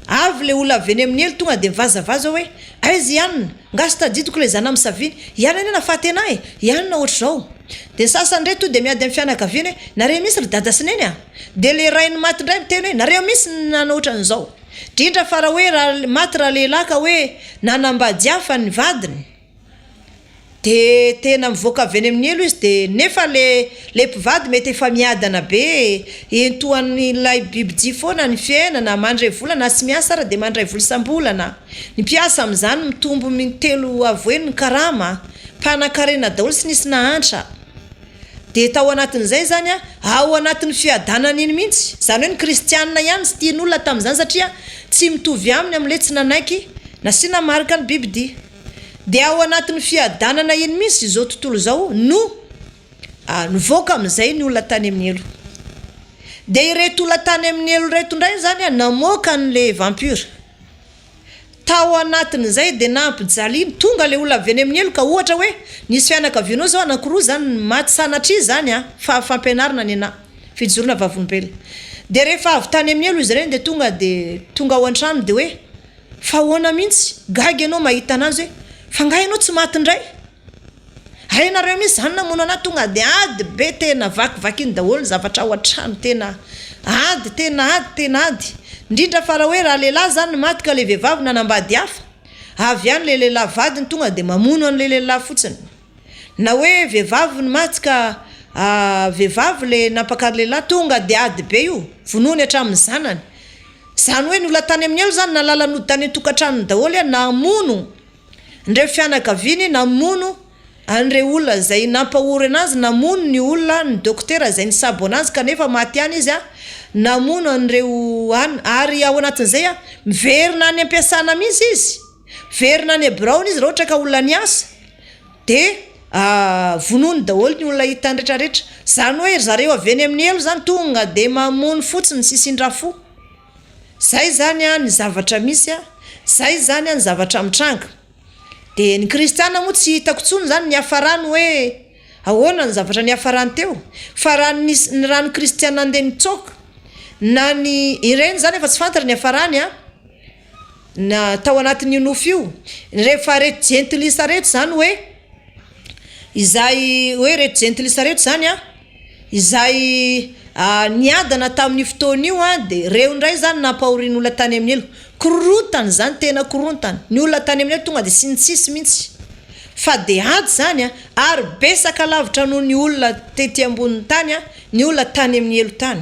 A: avy le olona avy eny amin'ny elo tonga de mivazavaza hoe aizy ianina ngasy tadidiko le zana misaviny ianina na fatena ianina ohatry zao de sasany reto de miady amin'ny fianakaviany hoe nareo misy ry dada sineny de le rainy maty ndray miteny hoe nareo misy nanoatra an'izao drindra fa raha hoe raha maty raha lehilahy ka hoe nanambady hafa ny vadiny de tena mivoaka avy eny amin'ny elo izy de nefa le mpivady mety efa miadana be entoan'ilay bibidia foana ny fiainana mandray vola na tsy miasa ara de mandray vola isam-bolana ny mpiasa amin'izany mitombo telo avoeny ny karama mpanan-karena daholo sy nisy nahantra de tao anatin'izay zany ao anatin'ny fiadanana iny mihitsy zany hoe ny kristianina ihany sy tian'olona tamin'izany satria tsy mitovy aminy amin'le tsy nanaiky na sy namarika ny bibidia de ao anatin'ny fiadanana iny mihitsy izao tontolo zao no nivoaka amin'izay ny olona tany amin'ny elo de ireto olona tany amin'ny elo reto ndray zany namoaka an'le vampira tao anatin'izay de nampijaliny tonga le olona avy eny amin'ny elo ka ohatra hoe nisy fianakavianao zao anankiroa zany maty sanatria zany fampianarana ny ana fijorona vavolombelona de rehefa avy tany amin'ny elo izy reny de tonga ao an-trano de hoe fa ahoana mihitsy gagy ianao mahita anazy hoe fa ngahy ianao tsy maty ndray nareo misy zany namono anahy tonga de ady be tena vakivaky iny daholo ny zavatra ao an-trano tena ady tena ady indrindra fa raha hoe raha lehilahy zany maty ka le vehivavy nanambady hafa avy any le lehilahy vadiny tonga de mamono an'le lehilahy fotsiny na hoe vehivavy ny maty ka vehivavy le napakary lehilahy tonga de ady be io vonony hatramin'ny zanany zany hoe ny olona tany amin'ny elo zany nalala nody tany an-tokantranony daholo namono ndre fianakaviany namono andre olona zay nampahory anazy namono ny olona ny dokotera zay nisabo anazy kanefa maty any izy namono an'ireo any ary ao anatin'izay miverina any ampiasana mihitsy izy verina any Brown izy raha ohatra ka olona niasa de vonony daholo ny olona hita retraretra zany hoe zareo avy any amin'ny elo zany tonga de mamono fotsiny sisindrafo zay zany ny zavatra misy zay zany ny zavatra mitranga de ny kristiana moa tsy hitako tsony zany ny hafarany hoe ahoana ny zavatra ny hafarany teo fa raha ny kristiana andeha nitsoka na ny ireny zany efa tsy fantatra ny hafarany na tao anatin'ny nofo io rehefa reto gentilisa reto zany hoe izay hoe reto gentilisa reto zany izay niadana tamin'ny fotoana io de reo ndray zany nampahoriany olona tany amin'ny elo korontany zany tena korontany ny olona tany amin'ny elo tonga de sinitsisy mihitsy fa de ady zany ary besaka lavitra noho ny olona tety ambonin'ny tany ny olona tany amin'ny elo tany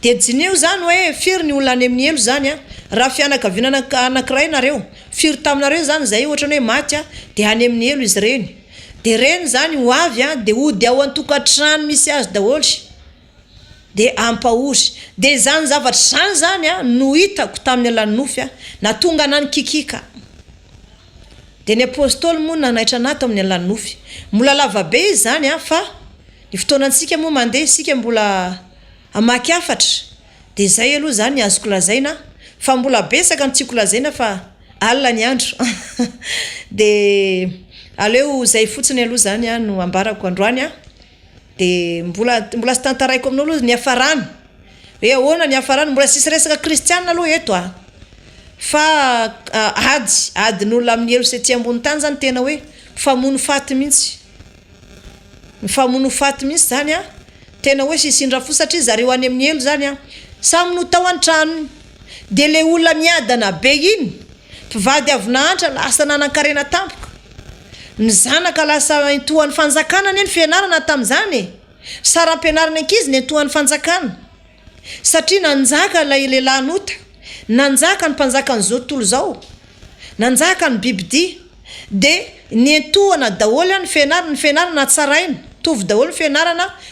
A: de jineo zany hoe firy ny olona any amin'ny elo zany raha fianakaviana anankiray nareo firy taminareo zany zay ohatra ny hoe maty de any amin'ny elo izy reny de reny zany ho avy de ody ao an-tokantrano misy azy daholo de ampahory de zany zavatra zany no hitako tamin'ny alan'ny nofy na tonga nany kikika de ny apôstôly moa nanaitra anato amin'ny alan'ny nofy mbola lava be izy zany fa ny fotoanantsika moa mandeha isika mbola amaky afatra de zay aloha zany azoko lazaina fa mbola besaka ny tiako lazaina fa alina ny andro de aleo zay fotsiny aloha zany no ambarako androany de mbola sy tantaraiko amin'olo ny hafarany hoe ahoana ny hafarany mbola sisy resaka kristiana aloha eto fa ady n'olona amin'ny elo sety ambony tany zany tena hoe famono faty mihitsy famono faty mihitsy zany tena hoe sisindra fo satria zareo any amin'ny elo zany samy no tao an-trano de le olona miadana be iny mpivady avy nahantra lasa nanan-karena tampoka ny zanaka lasa itohan'ny fanjakana ny fianarana tamin'izany saram-pianarana ankizy ny itohan'ny fanjakana satria nanjaka la lehilahy nota nanjaka ny mpanjaka ny zao tontolo zao nanjaka ny bibidia de ny itohana daholo ny fianarana tsaraina tovy daholo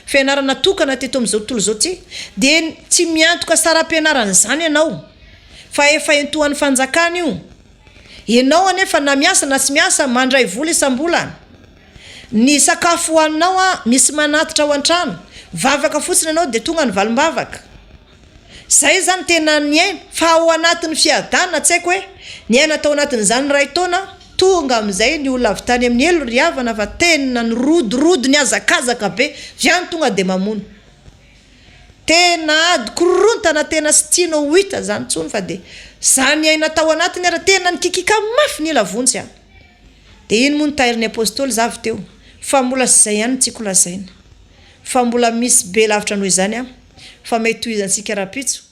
A: fianarana tokana teto amin'izao tontolo zao ty de tsy miantoka saram-pianarana zany ianao fa efa itohan'ny fanjakana io ianao anefa na miasa na tsy miasa mandray vola isam-bolana ny sakafo hoaninao misy manatitra ao an-trano vavaka fotsiny anao de tonga ny valimbavaka zay zany tena ny aina fa ao anatin'ny fiadana tsy haiko hoe ny aina tao anatin'izany ray taona tonga amin'izay ny olona avy tany amin'ny elo riavana fa tena ny rodorody ny azakazaka be viany tonga de mamono tena ady korontana tena sy tianao ho hita zany tsony fa de zany aina tao anatiny ara tena ny kikika mafy ny lavontsy de iny moa nitairin'ny apôstôly zavy teo fa mbola sy zay ihany tiako lazaina fa mbola misy be lavitra noho izany fa mety ho izantsika rapitso